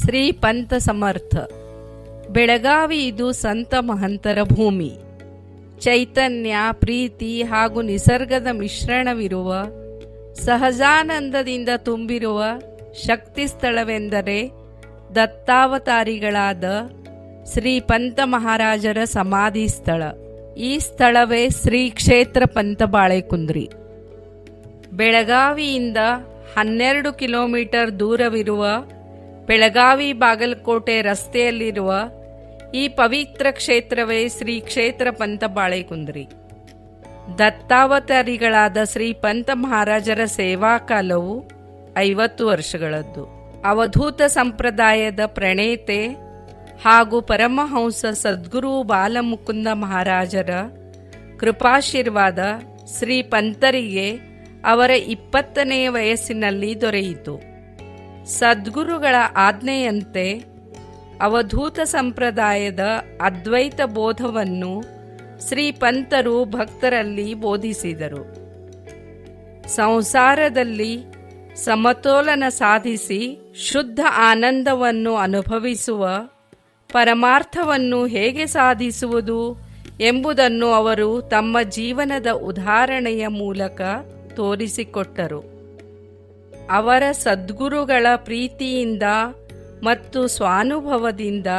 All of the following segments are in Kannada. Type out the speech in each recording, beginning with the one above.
ಶ್ರೀ ಪಂತ ಸಮರ್ಥ. ಬೆಳಗಾವಿ ಇದು ಸಂತ ಮಹಂತರ ಭೂಮಿ. ಚೈತನ್ಯ, ಪ್ರೀತಿ ಹಾಗೂ ನಿಸರ್ಗದ ಮಿಶ್ರಣವಿರುವ, ಸಹಜಾನಂದದಿಂದ ತುಂಬಿರುವ ಶಕ್ತಿ ಸ್ಥಳವೆಂದರೆ ದತ್ತಾವತಾರಿಗಳಾದ ಶ್ರೀ ಪಂತ ಮಹಾರಾಜರ ಸಮಾಧಿ ಸ್ಥಳ. ಈ ಸ್ಥಳವೇ ಶ್ರೀ ಕ್ಷೇತ್ರ ಪಂತ ಬಾಳೆಕುಂದ್ರಿ. ಬೆಳಗಾವಿಯಿಂದ 12 ಕಿಲೋಮೀಟರ್ ದೂರವಿರುವ ಬೆಳಗಾವಿ ಬಾಗಲಕೋಟೆ ರಸ್ತೆಯಲ್ಲಿರುವ ಈ ಪವಿತ್ರ ಕ್ಷೇತ್ರವೇ ಶ್ರೀ ಕ್ಷೇತ್ರ ಪಂತ ಬಾಳೆಕುಂದ್ರಿ. ದತ್ತಾವತಾರಿಗಳಾದ ಶ್ರೀ ಪಂತ ಮಹಾರಾಜರ ಸೇವಾಕಾಲವು 50 ವರ್ಷಗಳದ್ದು. ಅವಧೂತ ಸಂಪ್ರದಾಯದ ಪ್ರಣೇತೆ ಹಾಗೂ ಪರಮಹಂಸ ಸದ್ಗುರು ಬಾಲಮುಕುಂದ ಮಹಾರಾಜರ ಕೃಪಾಶೀರ್ವಾದ ಶ್ರೀ ಪಂತರಿಗೆ ಅವರ 20ನೇ ವಯಸ್ಸಿನಲ್ಲಿ ದೊರೆಯಿತು. ಸದ್ಗುರುಗಳ ಆಜ್ಞೆಯಂತೆ ಅವಧೂತ ಸಂಪ್ರದಾಯದ ಅದ್ವೈತ ಬೋಧವನ್ನು ಶ್ರೀ ಪಂತರು ಭಕ್ತರಲ್ಲಿ ಬೋಧಿಸಿದರು. ಸಂಸಾರದಲ್ಲಿ ಸಮತೋಲನ ಸಾಧಿಸಿ ಶುದ್ಧ ಆನಂದವನ್ನು ಅನುಭವಿಸುವ ಪರಮಾರ್ಥವನ್ನು ಹೇಗೆ ಸಾಧಿಸುವುದು ಎಂಬುದನ್ನು ಅವರು ತಮ್ಮ ಜೀವನದ ಉದಾಹರಣೆಯ ಮೂಲಕ ತೋರಿಸಿಕೊಟ್ಟರು. ಅವರ ಸದ್ಗುರುಗಳ ಪ್ರೀತಿಯಿಂದ ಮತ್ತು ಸ್ವಾನುಭವದಿಂದ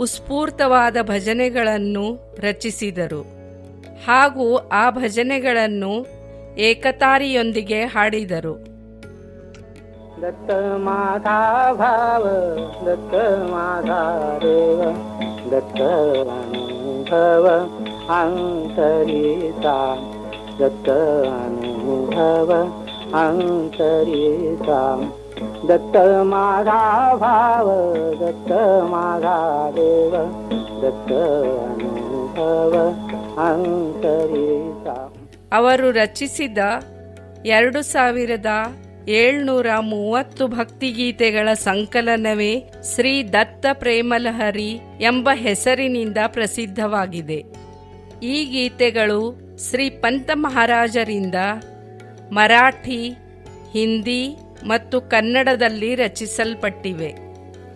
ಉಸ್ಫೂರ್ತವಾದ ಭಜನೆಗಳನ್ನು ರಚಿಸಿದರು ಹಾಗೂ ಆ ಭಜನೆಗಳನ್ನು ಏಕತಾರಿಯೊಂದಿಗೆ ಹಾಡಿದರು. ದತ್ತ ಮಾತಾ ಭಾವ ದತ್ತ ಮಾತಾ ದೇವ ದತ್ತ ಅನುಭವ ಅಂತರಿತಾ ದತ್ತ ಅನುಭವ ಅಂತರಿತಾ ದತ್ತ ಮಾತಾ ಭಾವ ದತ್ತ ಮಾತಾ ದೇವ ದತ್ತ ಅನುಭವ ಅಂತರಿತಾ. ಅವರು ರಚಿಸಿದ 2730 ಭಕ್ತಿಗೀತೆಗಳ ಸಂಕಲನವೇ ಶ್ರೀ ದತ್ತ ಪ್ರೇಮಲಹರಿ ಎಂಬ ಹೆಸರಿನಿಂದ ಪ್ರಸಿದ್ಧವಾಗಿದೆ. ಈ ಗೀತೆಗಳು ಶ್ರೀ ಪಂತ ಮಹಾರಾಜರಿಂದ ಮರಾಠಿ, ಹಿಂದಿ ಮತ್ತು ಕನ್ನಡದಲ್ಲಿ ರಚಿಸಲ್ಪಟ್ಟಿವೆ.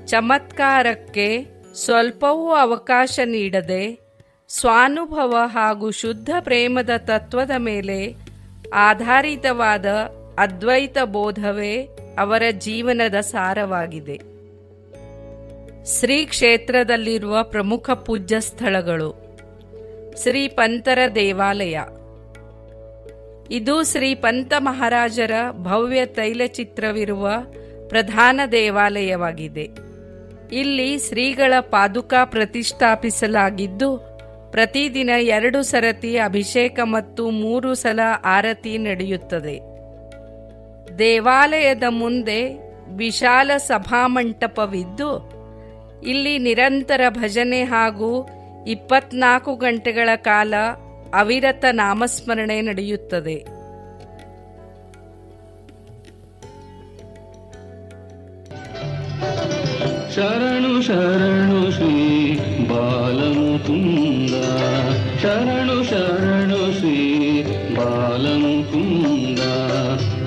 ಚಮತ್ಕಾರಕ್ಕೆ ಸ್ವಲ್ಪವೂ ಅವಕಾಶ ನೀಡದೆ ಸ್ವಾನುಭವ ಹಾಗೂ ಶುದ್ಧ ಪ್ರೇಮದ ತತ್ವದ ಮೇಲೆ ಆಧಾರಿತವಾದ ಅದ್ವೈತ ಬೋಧವೇ ಅವರ ಜೀವನದ ಸಾರವಾಗಿದೆ. ಶ್ರೀ ಕ್ಷೇತ್ರದಲ್ಲಿರುವ ಪ್ರಮುಖ ಪೂಜ್ಯ ಸ್ಥಳಗಳು: ಶ್ರೀ ಪಂತರ ದೇವಾಲಯ. ಇದು ಶ್ರೀ ಪಂತ ಮಹಾರಾಜರ ಭವ್ಯ ತೈಲಚಿತ್ರವಿರುವ ಪ್ರಧಾನ ದೇವಾಲಯವಾಗಿದೆ. ಇಲ್ಲಿ ಶ್ರೀಗಳ ಪಾದುಕಾ ಪ್ರತಿಷ್ಠಾಪಿಸಲಾಗಿದ್ದು, ಪ್ರತಿದಿನ 2 ಸರತಿ ಅಭಿಷೇಕ ಮತ್ತು 3 ಸಲ ಆರತಿ ನಡೆಯುತ್ತದೆ. ದೇವಾಲಯದ ಮುಂದೆ ವಿಶಾಲ ಸಭಾಮಂಟಪವಿದ್ದು, ಇಲ್ಲಿ ನಿರಂತರ ಭಜನೆ ಹಾಗೂ 24 ಗಂಟೆಗಳ ಕಾಲ ಅವಿರತ ನಾಮಸ್ಮರಣೆ ನಡೆಯುತ್ತದೆ. ಶರಣು ಶರಣು ಶ್ರೀ ಬಾಲಮುಕುಂದ, ಶರಣು ಶರಣು ಶ್ರೀ ಬಾಲಮುಕುಂದ,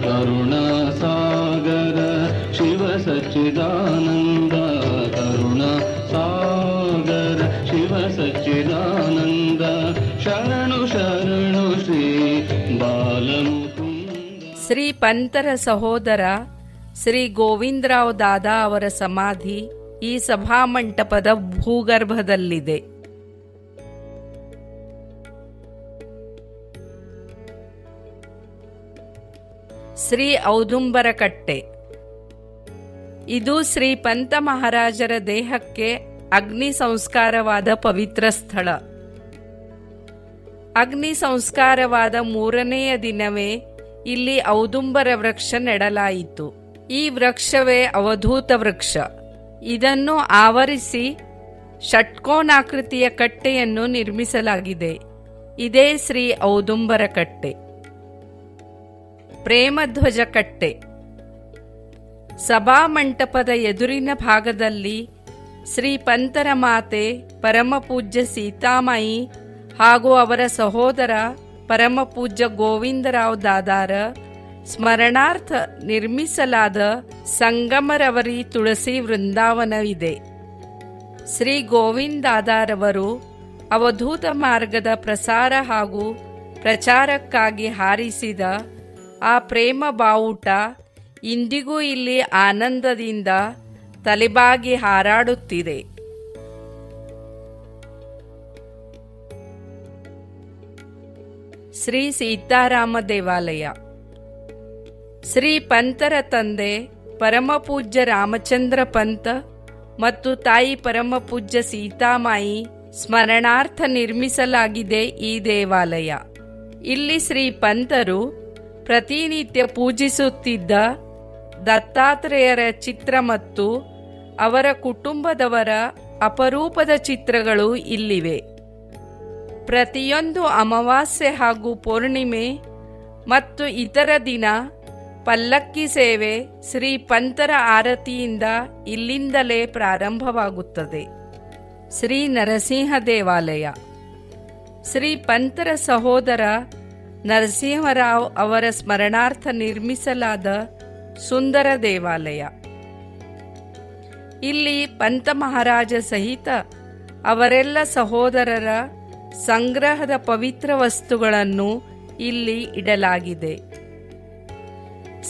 ಕರುಣಾಸಾಗರ ಶಿವ ಸಚ್ಚಿದಾನಂದ, ಕರುಣಾಸಾಗರ ಶಿವ ಸಚ್ಚಿದಾನಂದ, ಶರಣು ಶರಣು ಶ್ರೀ ಬಾಲಮುಕುಂದ. ಶ್ರೀ ಪಂತರ ಸಹೋದರ ಶ್ರೀ ಗೋವಿಂದರಾವ್ ದಾದಾ ಅವರ ಸಮಾಧಿ ಈ ಸಭಾಮಂಟಪದ ಭೂಗರ್ಭದಲ್ಲಿದೆ. ಶ್ರೀ ಔದುಂಬರ ಕಟ್ಟೆ. ಇದು ಶ್ರೀ ಪಂತ ಮಹಾರಾಜರ ದೇಹಕ್ಕೆ ಅಗ್ನಿ ಸಂಸ್ಕಾರವಾದ ಪವಿತ್ರ ಸ್ಥಳ. ಅಗ್ನಿ ಸಂಸ್ಕಾರವಾದ 3ನೆಯ ದಿನವೇ ಇಲ್ಲಿ ಔದುಂಬರ ವೃಕ್ಷ ನೆಡಲಾಯಿತು. ಈ ವೃಕ್ಷವೇ ಅವಧೂತ ವೃಕ್ಷ. ಇದನ್ನು ಆವರಿಸಿ ಷಟ್ಕೋನಾಕೃತಿಯ ಕಟ್ಟೆಯನ್ನು ನಿರ್ಮಿಸಲಾಗಿದೆ. ಇದೇ ಶ್ರೀ ಔದುಂಬರ ಕಟ್ಟೆ. ಪ್ರೇಮಧ್ವಜ ಕಟ್ಟೆ. ಸಭಾಮಂಟಪದ ಎದುರಿನ ಭಾಗದಲ್ಲಿ ಶ್ರೀ ಪಂತರ ಮಾತೆ ಪರಮಪೂಜ್ಯ ಸೀತಾಮಾಯಿ ಹಾಗೂ ಅವರ ಸಹೋದರ ಪರಮಪೂಜ್ಯ ಗೋವಿಂದರಾವ್ ದಾದಾರ ಸ್ಮರಣಾರ್ಥ ನಿರ್ಮಿಸಲಾದ ಸಂಗಮರವರಿ ತುಳಸಿ ವೃಂದಾವನವಿದೆ. ಶ್ರೀ ಗೋವಿಂದಾದಾರವರು ಅವಧೂತ ಮಾರ್ಗದ ಪ್ರಸಾರ ಹಾಗೂ ಪ್ರಚಾರಕ್ಕಾಗಿ ಹಾರಿಸಿದ ಆ ಪ್ರೇಮ ಬಾವುಟ ಇಂದಿಗೂ ಇಲ್ಲಿ ಆನಂದದಿಂದ ತಲೆಬಾಗಿ ಹಾರಾಡುತ್ತಿದೆ. ಶ್ರೀ ಸೀತಾರಾಮ ದೇವಾಲಯ. ಶ್ರೀ ಪಂತರ ತಂದೆ ಪರಮಪೂಜ್ಯ ರಾಮಚಂದ್ರ ಪಂತ ಮತ್ತು ತಾಯಿ ಪರಮಪೂಜ್ಯ ಸೀತಾಮಾಯಿ ಸ್ಮರಣಾರ್ಥ ನಿರ್ಮಿಸಲಾಗಿದೆ ಈ ದೇವಾಲಯ. ಇಲ್ಲಿ ಶ್ರೀ ಪಂತರು ಪ್ರತಿನಿತ್ಯ ಪೂಜಿಸುತ್ತಿದ್ದ ದತ್ತಾತ್ರೇಯರ ಚಿತ್ರ ಮತ್ತು ಅವರ ಕುಟುಂಬದವರ ಅಪರೂಪದ ಚಿತ್ರಗಳು ಇಲ್ಲಿವೆ. ಪ್ರತಿಯೊಂದು ಅಮಾವಾಸ್ಯೆ ಹಾಗೂ ಪೌರ್ಣಿಮೆ ಮತ್ತು ಇತರ ದಿನ ಪಲ್ಲಕ್ಕಿ ಸೇವೆ ಶ್ರೀ ಪಂತರ ಆರತಿಯಿಂದ ಇಲ್ಲಿಂದಲೇ ಪ್ರಾರಂಭವಾಗುತ್ತದೆ. ಶ್ರೀ ನರಸಿಂಹ ದೇವಾಲಯ. ಶ್ರೀ ಪಂತರ ಸಹೋದರ ನರಸಿಂಹರಾವ್ ಅವರ ಸ್ಮರಣಾರ್ಥ ನಿರ್ಮಿಸಲಾದ ಸುಂದರ ದೇವಾಲಯ. ಇಲ್ಲಿ ಪಂತ ಮಹಾರಾಜ ಸಹಿತ ಅವರೆಲ್ಲ ಸಹೋದರರ ಸಂಗ್ರಹದ ಪವಿತ್ರ ವಸ್ತುಗಳನ್ನು ಇಲ್ಲಿ ಇಡಲಾಗಿದೆ.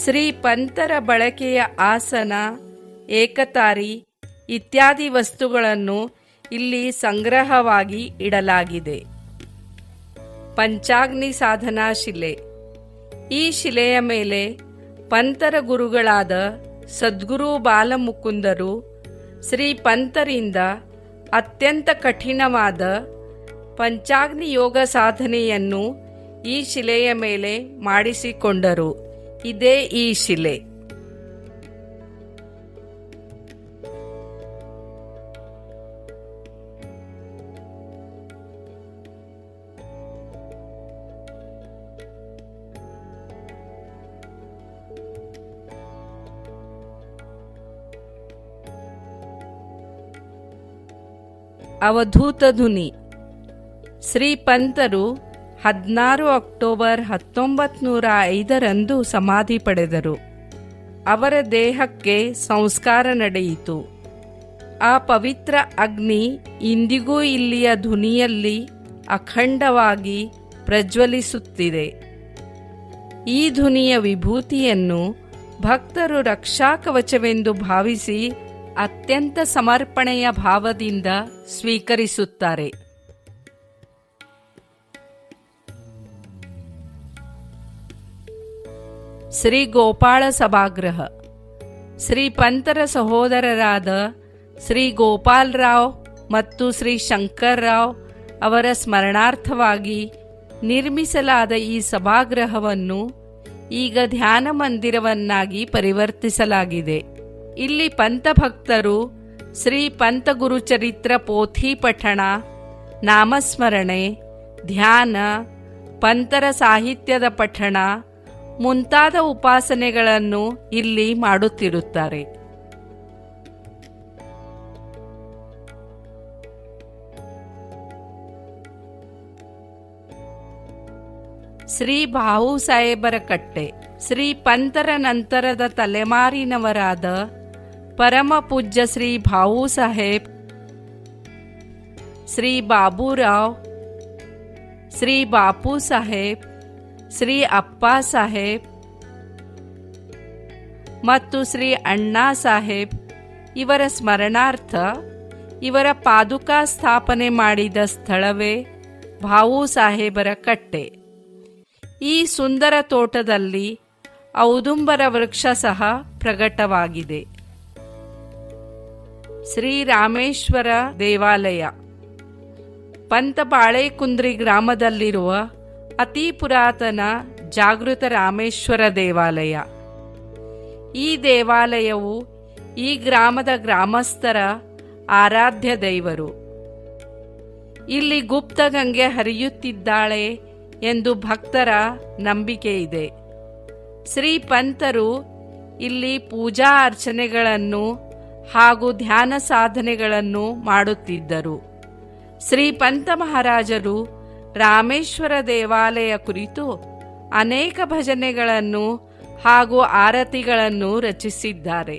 ಶ್ರೀ ಪಂತರ ಬಳಕೆಯ ಆಸನ, ಏಕತಾರಿ ಇತ್ಯಾದಿ ವಸ್ತುಗಳನ್ನು ಇಲ್ಲಿ ಸಂಗ್ರಹವಾಗಿ ಇಡಲಾಗಿದೆ. ಪಂಚಾಗ್ನಿ ಸಾಧನಾ ಶಿಲೆ. ಈ ಶಿಲೆಯ ಮೇಲೆ ಪಂತರ ಗುರುಗಳಾದ ಸದ್ಗುರು ಬಾಲಮುಕುಂದರು ಶ್ರೀ ಪಂತರಿಂದ ಅತ್ಯಂತ ಕಠಿಣವಾದ ಪಂಚಾಗ್ನಿ ಯೋಗ ಸಾಧನೆಯನ್ನು ಈ ಶಿಲೆಯ ಮೇಲೆ ಮಾಡಿಸಿಕೊಂಡರು. ಇದೇ ಈ ಶಿಲೆ. ಅವಧೂತ ಧುನಿ. ಶ್ರೀ ಪಂತರು 16 ಅಕ್ಟೋಬರ್ 1905 ಸಮಾಧಿ ಪಡೆದರು. ಅವರ ದೇಹಕ್ಕೆ ಸಂಸ್ಕಾರ ನಡೆಯಿತು. ಆ ಪವಿತ್ರ ಅಗ್ನಿ ಇಂದಿಗೂ ಇಲ್ಲಿಯ ಧುನಿಯಲ್ಲಿ ಅಖಂಡವಾಗಿ ಪ್ರಜ್ವಲಿಸುತ್ತಿದೆ. ಈ ಧುನಿಯ ವಿಭೂತಿಯನ್ನು ಭಕ್ತರು ರಕ್ಷಾಕವಚವೆಂದು ಭಾವಿಸಿ ಅತ್ಯಂತ ಸಮರ್ಪಣೆಯ ಭಾವದಿಂದ ಸ್ವೀಕರಿಸುತ್ತಾರೆ. ಶ್ರೀ ಗೋಪಾಳ ಸಭಾಗೃಹ. ಶ್ರೀ ಪಂತರ ಸಹೋದರರಾದ ಶ್ರೀ ಗೋಪಾಲರಾವ್ ಮತ್ತು ಶ್ರೀ ಶಂಕರ್ರಾವ್ ಅವರ ಸ್ಮರಣಾರ್ಥವಾಗಿ ನಿರ್ಮಿಸಲಾದ ಈ ಸಭಾಗೃಹವನ್ನು ಈಗ ಧ್ಯಾನ ಮಂದಿರವನ್ನಾಗಿ ಪರಿವರ್ತಿಸಲಾಗಿದೆ. ಇಲ್ಲಿ ಪಂತ ಭಕ್ತರು ಶ್ರೀ ಪಂತ ಗುರುಚರಿತ್ರ ಪೋಥಿ ಪಠಣ, ನಾಮಸ್ಮರಣೆ, ಧ್ಯಾನ, ಪಂತರ ಸಾಹಿತ್ಯದ ಪಠಣ ಮುಂತಾದ ಉಪಾಸನೆಗಳನ್ನು ಇಲ್ಲಿ ಮಾಡುತ್ತಿರುತ್ತಾರೆ. ಶ್ರೀ ಭಾವು ಸಾಹೇಬರ ಕಟ್ಟೆ. ಶ್ರೀ ಪಂತರ ನಂತರದ ತಲೆಮಾರಿನವರಾದ ಪರಮ ಪೂಜ್ಯ ಶ್ರೀ ಭಾವು ಸಾಹೇಬ್, ಶ್ರೀ ಬಾಬುರಾವ್, ಶ್ರೀ ಬಾಪು ಸಾಹೇಬ್, ಶ್ರೀ ಅಪ್ಪ ಸಾಹೇಬ್ ಮತ್ತು ಶ್ರೀ ಅಣ್ಣಾ ಸಾಹೇಬ್ ಇವರ ಸ್ಮರಣಾರ್ಥ ಇವರ ಪಾದುಕಾ ಸ್ಥಾಪನೆ ಮಾಡಿದ ಸ್ಥಳವೇ ಭಾವು ಸಾಹೇಬರ ಕಟ್ಟೆ. ಈ ಸುಂದರ ತೋಟದಲ್ಲಿ ಔದುಂಬರ ವೃಕ್ಷ ಸಹ ಪ್ರಕಟವಾಗಿದೆ. ಶ್ರೀ ರಾಮೇಶ್ವರ ದೇವಾಲಯ. ಪಂತ ಬಾಳೆಕುಂದ್ರಿ ಗ್ರಾಮದಲ್ಲಿರುವ ಅತಿ ಪುರಾತನ ಜಾಗೃತ ರಾಮೇಶ್ವರ ದೇವಾಲಯ. ಈ ದೇವಾಲಯವು ಈ ಗ್ರಾಮದ ಗ್ರಾಮಸ್ಥರ ಆರಾಧ್ಯ ದೈವರು. ಇಲ್ಲಿ ಗುಪ್ತಗಂಗೆ ಹರಿಯುತ್ತಿದ್ದಾಳೆ ಎಂದು ಭಕ್ತರ ನಂಬಿಕೆ ಇದೆ. ಶ್ರೀ ಪಂತರು ಇಲ್ಲಿ ಪೂಜಾ ಅರ್ಚನೆಗಳನ್ನು ಹಾಗೂ ಧ್ಯಾನ ಸಾಧನೆಗಳನ್ನು ಮಾಡುತ್ತಿದ್ದರು. ಶ್ರೀ ಪಂತ ಮಹಾರಾಜರು ರಾಮೇಶ್ವರ ದೇವಾಲಯ ಕುರಿತು ಅನೇಕ ಭಜನೆಗಳನ್ನು ಹಾಗೂ ಆರತಿಗಳನ್ನು ರಚಿಸಿದ್ದಾರೆ.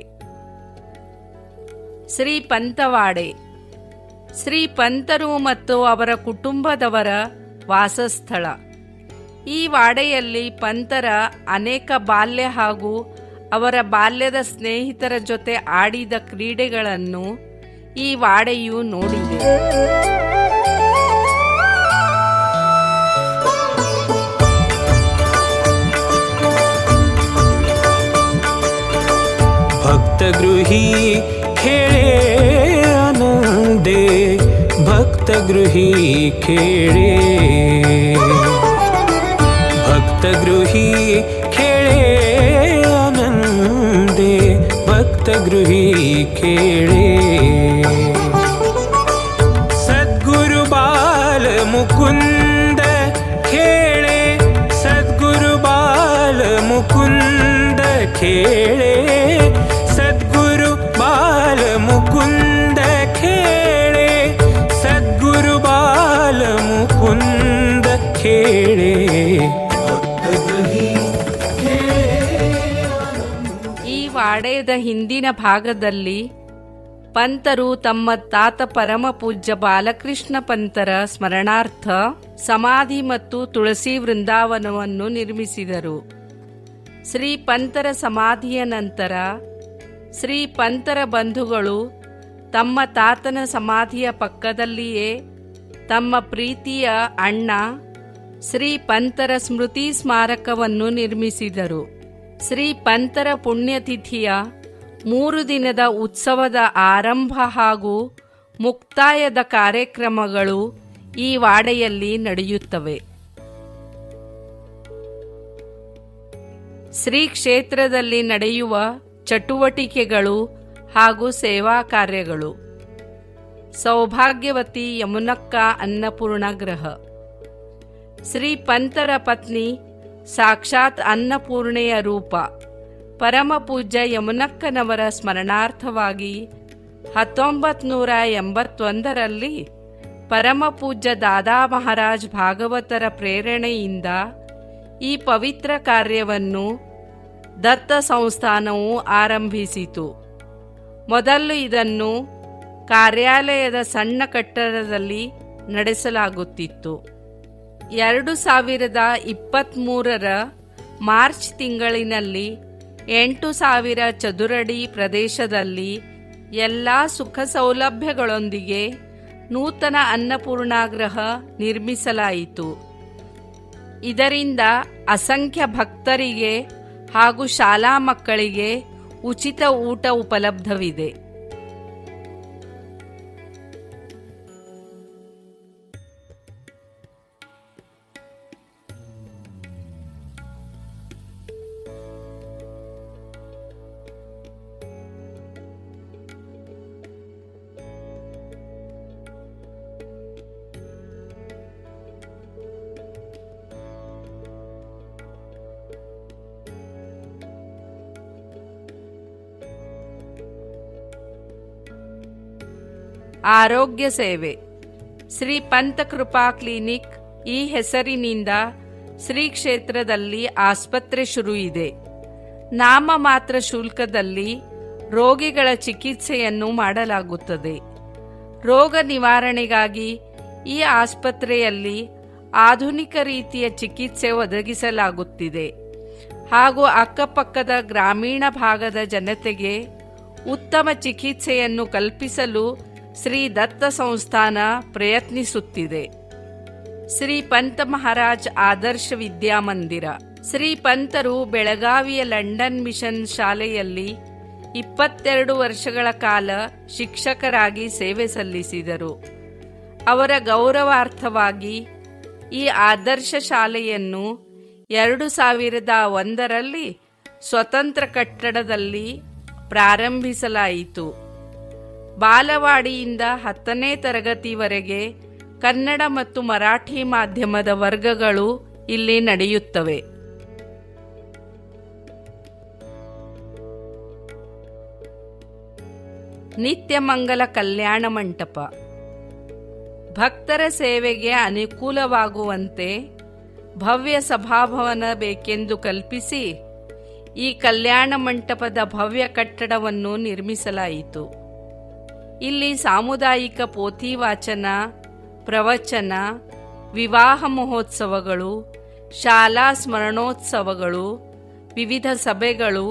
ಶ್ರೀ ಪಂತವಾಡೆ ಶ್ರೀ ಪಂತರು ಮತ್ತು ಅವರ ಕುಟುಂಬದವರ ವಾಸಸ್ಥಳ. ಈ ವಾಡೆಯಲ್ಲಿ ಪಂತರ ಅನೇಕ ಬಾಲ್ಯ ಹಾಗೂ ಅವರ ಬಾಲ್ಯದ ಸ್ನೇಹಿತರ ಜೊತೆ ಆಡಿದ ಕ್ರೀಡೆಗಳನ್ನು ಈ ವಾಡೆಯು ನೋಡಿದೆ. भक्तगृही खेळे आनंदे, भक्तगृही खेळे, भक्तगृही खेळे आनंदे, भक्तगृही खेळे. सद्गुरु बाल मुकुंद खेळे, सद्गुरु बाल मुकुंद खेळे, सद्गुरु बाल मुकुंद खेळे, सद्गुरु बाल मुकुंद खेळे. ಈ ವಾಡೆಯದ ಹಿಂದಿನ ಭಾಗದಲ್ಲಿ ಪಂತರು ತಮ್ಮ ತಾತ ಪರಮ ಪೂಜ್ಯ ಬಾಲಕೃಷ್ಣ ಪಂತರ ಸ್ಮರಣಾರ್ಥ ಸಮಾಧಿ ಮತ್ತು ತುಳಸಿ ವೃಂದಾವನವನ್ನು ನಿರ್ಮಿಸಿದರು. ಶ್ರೀ ಪಂತರ ಸಮಾಧಿಯ ನಂತರ ಶ್ರೀ ಪಂತರ ಬಂಧುಗಳು ತಮ್ಮ ತಾತನ ಸಮಾಧಿಯ ಪಕ್ಕದಲ್ಲಿಯೇ ತಮ್ಮ ಪ್ರೀತಿಯ ಅಣ್ಣ ಶ್ರೀ ಪಂತರ ಸ್ಮೃತಿ ಸ್ಮಾರಕವನ್ನು ನಿರ್ಮಿಸಿದರು. ಶ್ರೀ ಪಂತರ ಪುಣ್ಯತಿಥಿಯ 3 ದಿನದ ಉತ್ಸವದ ಆರಂಭ ಹಾಗೂ ಮುಕ್ತಾಯದ ಕಾರ್ಯಕ್ರಮಗಳು ಈ ವಾಡೆಯಲ್ಲಿ ನಡೆಯುತ್ತವೆ. ಶ್ರೀ ಕ್ಷೇತ್ರದಲ್ಲಿ ನಡೆಯುವ ಚಟುವಟಿಕೆಗಳು ಹಾಗೂ ಸೇವಾ ಕಾರ್ಯಗಳು. ಸೌಭಾಗ್ಯವತಿ ಯಮುನಕ್ಕ ಅನ್ನಪೂರ್ಣ ಗೃಹ. ಶ್ರೀ ಪಂತರ ಪತ್ನಿ ಸಾಕ್ಷಾತ್ ಅನ್ನಪೂರ್ಣೆಯ ರೂಪ ಪರಮ ಪೂಜ್ಯ ಯಮುನಕ್ಕನವರ ಸ್ಮರಣಾರ್ಥವಾಗಿ 1981ರಲ್ಲಿ ಪರಮ ಪೂಜ್ಯ ದಾದಾ ಮಹಾರಾಜ್ ಭಾಗವತರ ಪ್ರೇರಣೆಯಿಂದ ಈ ಪವಿತ್ರ ಕಾರ್ಯವನ್ನು ದತ್ತ ಸಂಸ್ಥಾನವು ಆರಂಭಿಸಿತು. ಮೊದಲು ಇದನ್ನು ಕಾರ್ಯಾಲಯದ ಸಣ್ಣ ಕಟ್ಟಡದಲ್ಲಿ ನಡೆಸಲಾಗುತ್ತಿತ್ತು. 2023ರ ಮಾರ್ಚ್ ತಿಂಗಳಿನಲ್ಲಿ 8,000 ಚದುರಡಿ ಪ್ರದೇಶದಲ್ಲಿ ಎಲ್ಲ ಸುಖ ಸೌಲಭ್ಯಗಳೊಂದಿಗೆ ನೂತನ ಅನ್ನಪೂರ್ಣಾಗೃಹ ನಿರ್ಮಿಸಲಾಯಿತು. ಇದರಿಂದ ಅಸಂಖ್ಯ ಭಕ್ತರಿಗೆ ಹಾಗೂ ಶಾಲಾ ಮಕ್ಕಳಿಗೆ ಉಚಿತ ಊಟ ಉಪಲಬ್ಧವಿದೆ. ಆರೋಗ್ಯ ಸೇವೆ. ಶ್ರೀ ಪಂತ ಕೃಪಾ ಕ್ಲಿನಿಕ್ ಈ ಹೆಸರಿನಿಂದ ಶ್ರೀ ಕ್ಷೇತ್ರದಲ್ಲಿ ಆಸ್ಪತ್ರೆ ಶುರು ಇದೆ. ನಾಮ ಮಾತ್ರ ಶುಲ್ಕದಲ್ಲಿ ರೋಗಿಗಳ ಚಿಕಿತ್ಸೆಯನ್ನು ಮಾಡಲಾಗುತ್ತದೆ. ರೋಗ ನಿವಾರಣೆಗಾಗಿ ಈ ಆಸ್ಪತ್ರೆಯಲ್ಲಿ ಆಧುನಿಕ ರೀತಿಯ ಚಿಕಿತ್ಸೆ ಒದಗಿಸಲಾಗುತ್ತಿದೆ ಹಾಗೂ ಅಕ್ಕಪಕ್ಕದ ಗ್ರಾಮೀಣ ಭಾಗದ ಜನತೆಗೆ ಉತ್ತಮ ಚಿಕಿತ್ಸೆಯನ್ನು ಕಲ್ಪಿಸಲು ಶ್ರೀ ದತ್ತ ಸಂಸ್ಥಾನ ಪ್ರಯತ್ನಿಸುತ್ತಿದೆ. ಶ್ರೀ ಪಂತ ಮಹಾರಾಜ್ ಆದರ್ಶ ವಿದ್ಯಾಮಂದಿರ. ಶ್ರೀ ಪಂತರು ಬೆಳಗಾವಿಯ ಲಂಡನ್ ಮಿಷನ್ ಶಾಲೆಯಲ್ಲಿ 22 ವರ್ಷಗಳ ಕಾಲ ಶಿಕ್ಷಕರಾಗಿ ಸೇವೆ ಸಲ್ಲಿಸಿದರು. ಅವರ ಗೌರವಾರ್ಥವಾಗಿ ಈ ಆದರ್ಶ ಶಾಲೆಯನ್ನು 2001ರಲ್ಲಿ ಸ್ವತಂತ್ರ ಕಟ್ಟಡದಲ್ಲಿ ಪ್ರಾರಂಭಿಸಲಾಯಿತು. ಬಾಲವಾಡಿಯಿಂದ 10ನೇ ತರಗತಿವರೆಗೆ ಕನ್ನಡ ಮತ್ತು ಮರಾಠಿ ಮಾಧ್ಯಮದ ವರ್ಗಗಳು ಇಲ್ಲಿ ನಡೆಯುತ್ತವೆ. ನಿತ್ಯಮಂಗಲ ಕಲ್ಯಾಣ ಮಂಟಪ. ಭಕ್ತರ ಸೇವೆಗೆ ಅನುಕೂಲವಾಗುವಂತೆ ಭವ್ಯ ಸಭಾಭವನ ಬೇಕೆಂದು ಕಲ್ಪಿಸಿ ಈ ಕಲ್ಯಾಣ ಮಂಟಪದ ಭವ್ಯ ಕಟ್ಟಡವನ್ನು ನಿರ್ಮಿಸಲಾಯಿತು. ಇಲ್ಲಿ ಸಾಮುದಾಯಿಕ ಪೋಥಿ ವಾಚನ, ಪ್ರವಚನ, ವಿವಾಹ ಮಹೋತ್ಸವಗಳು, ಶಾಲಾ ಸ್ಮರಣೋತ್ಸವಗಳು, ವಿವಿಧ ಸಭೆಗಳು,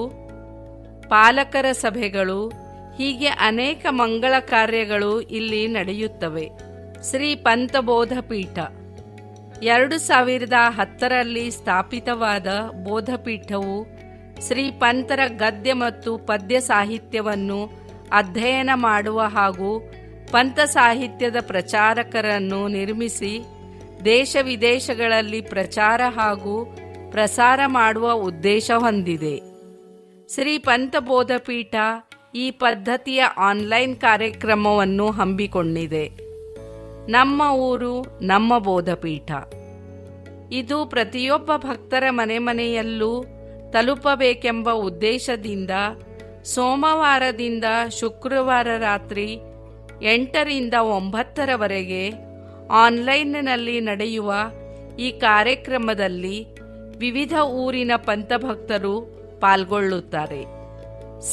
ಪಾಲಕರ ಸಭೆಗಳು ಹೀಗೆ ಅನೇಕ ಮಂಗಳ ಕಾರ್ಯಗಳು ಇಲ್ಲಿ ನಡೆಯುತ್ತವೆ. ಶ್ರೀ ಪಂತಬೋಧ ಪೀಠ 2010ರಲ್ಲಿ ಸ್ಥಾಪಿತವಾದ ಬೋಧಪೀಠವು ಶ್ರೀ ಪಂತರ ಗದ್ಯ ಮತ್ತು ಪದ್ಯ ಸಾಹಿತ್ಯವನ್ನು ಅಧ್ಯಯನ ಮಾಡುವ ಹಾಗೂ ಪಂಥ ಸಾಹಿತ್ಯದ ಪ್ರಚಾರಕರನ್ನು ನಿರ್ಮಿಸಿ ದೇಶ ವಿದೇಶಗಳಲ್ಲಿ ಪ್ರಚಾರ ಹಾಗೂ ಪ್ರಸಾರ ಮಾಡುವ ಉದ್ದೇಶ ಹೊಂದಿದೆ. ಶ್ರೀ ಪಂತಬೋಧ ಪೀಠ ಈ ಪದ್ಧತಿಯ ಆನ್ಲೈನ್ ಕಾರ್ಯಕ್ರಮವನ್ನು ಹಮ್ಮಿಕೊಂಡಿದೆ. ನಮ್ಮ ಊರು ನಮ್ಮ ಬೋಧಪೀಠ. ಇದು ಪ್ರತಿಯೊಬ್ಬ ಭಕ್ತರ ಮನೆಯಲ್ಲೂ ತಲುಪಬೇಕೆಂಬ ಉದ್ದೇಶದಿಂದ ಸೋಮವಾರದಿಂದ ಶುಕ್ರವಾರ ರಾತ್ರಿ 8ರಿಂದ 9ರವರೆಗೆ ಆನ್ಲೈನ್ನಲ್ಲಿ ನಡೆಯುವ ಈ ಕಾರ್ಯಕ್ರಮದಲ್ಲಿ ವಿವಿಧ ಊರಿನ ಪಂಥಭಕ್ತರು ಪಾಲ್ಗೊಳ್ಳುತ್ತಾರೆ.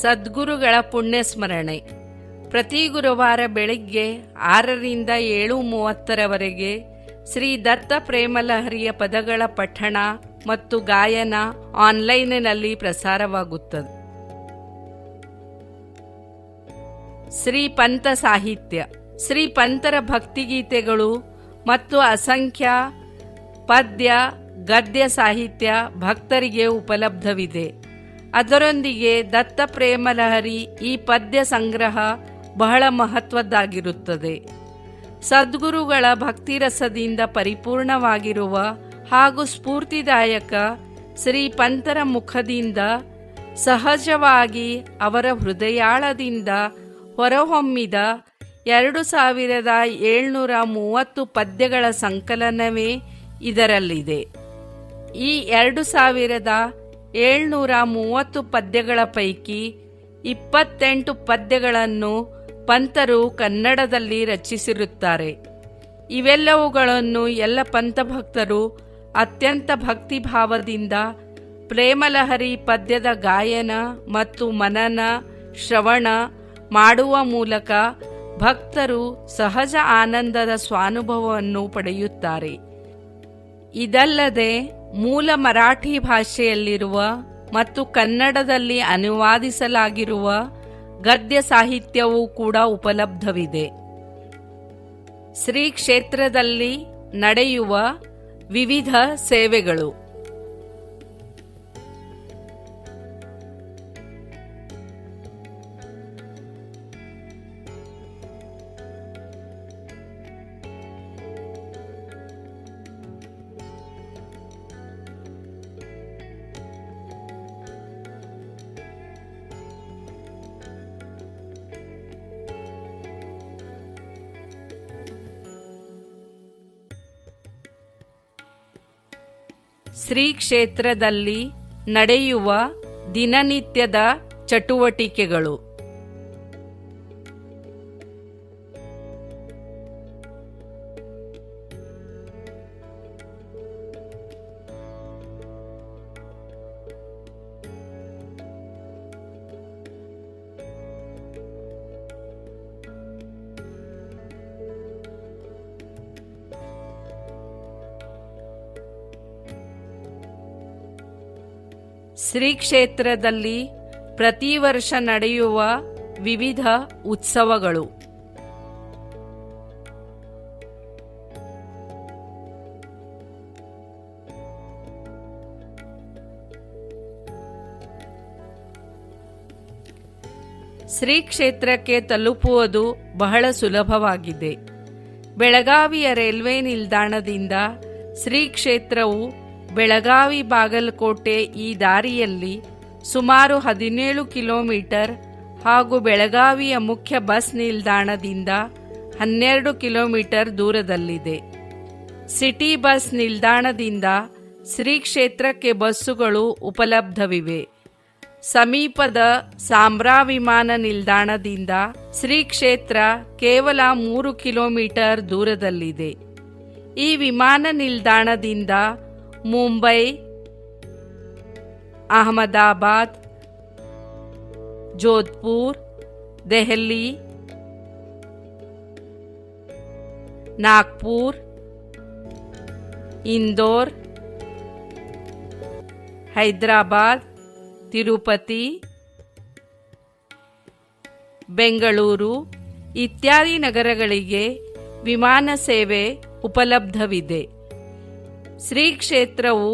ಸದ್ಗುರುಗಳ ಪುಣ್ಯಸ್ಮರಣೆ ಪ್ರತಿ ಗುರುವಾರ ಬೆಳಿಗ್ಗೆ 6ರಿಂದ 7:30ರವರೆಗೆ ಶ್ರೀ ದತ್ತ ಪ್ರೇಮಲಹರಿಯ ಪದಗಳ ಪಠಣ ಮತ್ತು ಗಾಯನ ಆನ್ಲೈನ್ನಲ್ಲಿ ಪ್ರಸಾರವಾಗುತ್ತದೆ. ಶ್ರೀ ಪಂಥ ಸಾಹಿತ್ಯ ಶ್ರೀ ಪಂತರ ಭಕ್ತಿಗೀತೆಗಳು ಮತ್ತು ಅಸಂಖ್ಯ ಪದ್ಯ ಗದ್ಯ ಸಾಹಿತ್ಯ ಭಕ್ತರಿಗೆ ಉಪಲಬ್ಧವಿದೆ. ಅದರೊಂದಿಗೆ ದತ್ತ ಪ್ರೇಮಲಹರಿ ಈ ಪದ್ಯ ಸಂಗ್ರಹ ಬಹಳ ಮಹತ್ವದ್ದಾಗಿರುತ್ತದೆ. ಸದ್ಗುರುಗಳ ಭಕ್ತಿರಸದಿಂದ ಪರಿಪೂರ್ಣವಾಗಿರುವ ಹಾಗೂ ಸ್ಫೂರ್ತಿದಾಯಕ ಶ್ರೀ ಪಂತರ ಮುಖದಿಂದ ಸಹಜವಾಗಿ ಅವರ ಹೃದಯಾಳದಿಂದ ಹೊರಹೊಮ್ಮಿದ 2730 ಪದ್ಯಗಳ ಸಂಕಲನವೇ ಇದರಲ್ಲಿದೆ. ಈ 2730 ಪದ್ಯಗಳ ಪೈಕಿ 28 ಪದ್ಯಗಳನ್ನು ಪಂತರು ಕನ್ನಡದಲ್ಲಿ ರಚಿಸಿರುತ್ತಾರೆ. ಇವೆಲ್ಲವುಗಳನ್ನು ಎಲ್ಲ ಪಂಥಭಕ್ತರು ಅತ್ಯಂತ ಭಕ್ತಿಭಾವದಿಂದ ಪ್ರೇಮಲಹರಿ ಪದ್ಯದ ಗಾಯನ ಮತ್ತು ಮನನ ಶ್ರವಣ ಮಾಡುವ ಮೂಲಕ ಭಕ್ತರು ಸಹಜ ಆನಂದದ ಸ್ವಾನುಭವವನ್ನು ಪಡೆಯುತ್ತಾರೆ. ಇದಲ್ಲದೆ ಮೂಲ ಮರಾಠಿ ಭಾಷೆಯಲ್ಲಿರುವ ಮತ್ತು ಕನ್ನಡದಲ್ಲಿ ಅನುವಾದಿಸಲಾಗಿರುವ ಗದ್ಯ ಸಾಹಿತ್ಯವೂ ಕೂಡ ಉಪಲಬ್ಧವಿದೆ. ಶ್ರೀ ಕ್ಷೇತ್ರದಲ್ಲಿ ನಡೆಯುವ ವಿವಿಧ ಸೇವೆಗಳು ಶ್ರೀ ಕ್ಷೇತ್ರದಲ್ಲಿ ನಡೆಯುವ ದಿನನಿತ್ಯದ ಚಟುವಟಿಕೆಗಳು ಶ್ರೀ ಕ್ಷೇತ್ರದಲ್ಲಿ ಪ್ರತಿ ವರ್ಷ ನಡೆಯುವ ವಿವಿಧ ಉತ್ಸವಗಳು ಶ್ರೀ ಕ್ಷೇತ್ರಕ್ಕೆ ತಲುಪುವುದು ಬಹಳ ಸುಲಭವಾಗಿದೆ. ಬೆಳಗಾವಿಯ ರೈಲ್ವೆ ನಿಲ್ದಾಣದಿಂದ ಶ್ರೀ ಕ್ಷೇತ್ರವು ಬೆಳಗಾವಿ ಬಾಗಲಕೋಟೆ ಈ ದಾರಿಯಲ್ಲಿ ಸುಮಾರು 17 ಕಿಲೋಮೀಟರ್ ಹಾಗೂ ಬೆಳಗಾವಿಯ ಮುಖ್ಯ ಬಸ್ ನಿಲ್ದಾಣದಿಂದ 12 ಕಿಲೋಮೀಟರ್ ದೂರದಲ್ಲಿದೆ. ಸಿಟಿ ಬಸ್ ನಿಲ್ದಾಣದಿಂದ ಶ್ರೀ ಕ್ಷೇತ್ರಕ್ಕೆ ಬಸ್ಸುಗಳು ಉಪಲಬ್ಧವಿವೆ. ಸಮೀಪದ ಸಾಂಬ್ರಾ ವಿಮಾನ ನಿಲ್ದಾಣದಿಂದ ಶ್ರೀ ಕ್ಷೇತ್ರ ಕೇವಲ 3 ಕಿಲೋಮೀಟರ್ ದೂರದಲ್ಲಿದೆ. ಈ ವಿಮಾನ ನಿಲ್ದಾಣದಿಂದ ಮುಂಬೈ, ಅಹಮದಾಬಾದ್, ಜೋಧ್ಪುರ್, ದೆಹಲಿ, ನಾಗ್ಪುರ್, ಇಂದೋರ್, ಹೈದರಾಬಾದ್, ತಿರುಪತಿ, ಬೆಂಗಳೂರು ಇತ್ಯಾದಿ ನಗರಗಳಿಗೆ ವಿಮಾನ ಸೇವೆ ಉಪಲಬ್ಧವಿದೆ. ಶ್ರೀ ಕ್ಷೇತ್ರವು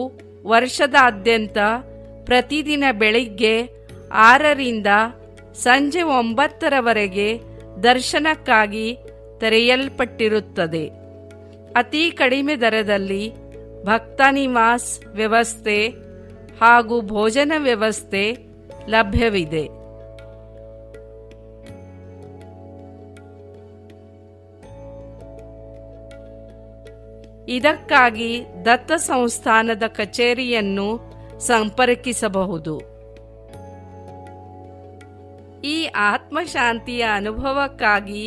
ವರ್ಷದಾದ್ಯಂತ ಪ್ರತಿದಿನ ಬೆಳಿಗ್ಗೆ 6ರಿಂದ ಸಂಜೆ 9ರವರೆಗೆ ದರ್ಶನಕ್ಕಾಗಿ ತೆರೆಯಲ್ಪಟ್ಟಿರುತ್ತದೆ. ಅತಿ ಕಡಿಮೆ ದರದಲ್ಲಿ ಭಕ್ತ ನಿವಾಸ್ ವ್ಯವಸ್ಥೆ ಹಾಗೂ ಭೋಜನ ವ್ಯವಸ್ಥೆ ಲಭ್ಯವಿದೆ. ಇದಕ್ಕಾಗಿ ದತ್ತ ಸಂಸ್ಥಾನದ ಕಚೇರಿಯನ್ನು ಸಂಪರ್ಕಿಸಬಹುದು. ಈ ಆತ್ಮಶಾಂತಿಯ ಅನುಭವಕ್ಕಾಗಿ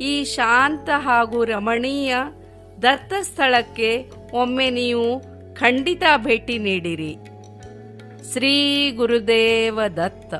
ಈ ಶಾಂತ ಹಾಗೂ ರಮಣೀಯ ದತ್ತ ಸ್ಥಳಕ್ಕೆ ಒಮ್ಮೆ ನೀವು ಖಂಡಿತ ಭೇಟಿ ನೀಡಿರಿ. ಶ್ರೀ ಗುರುದೇವ ದತ್ತ.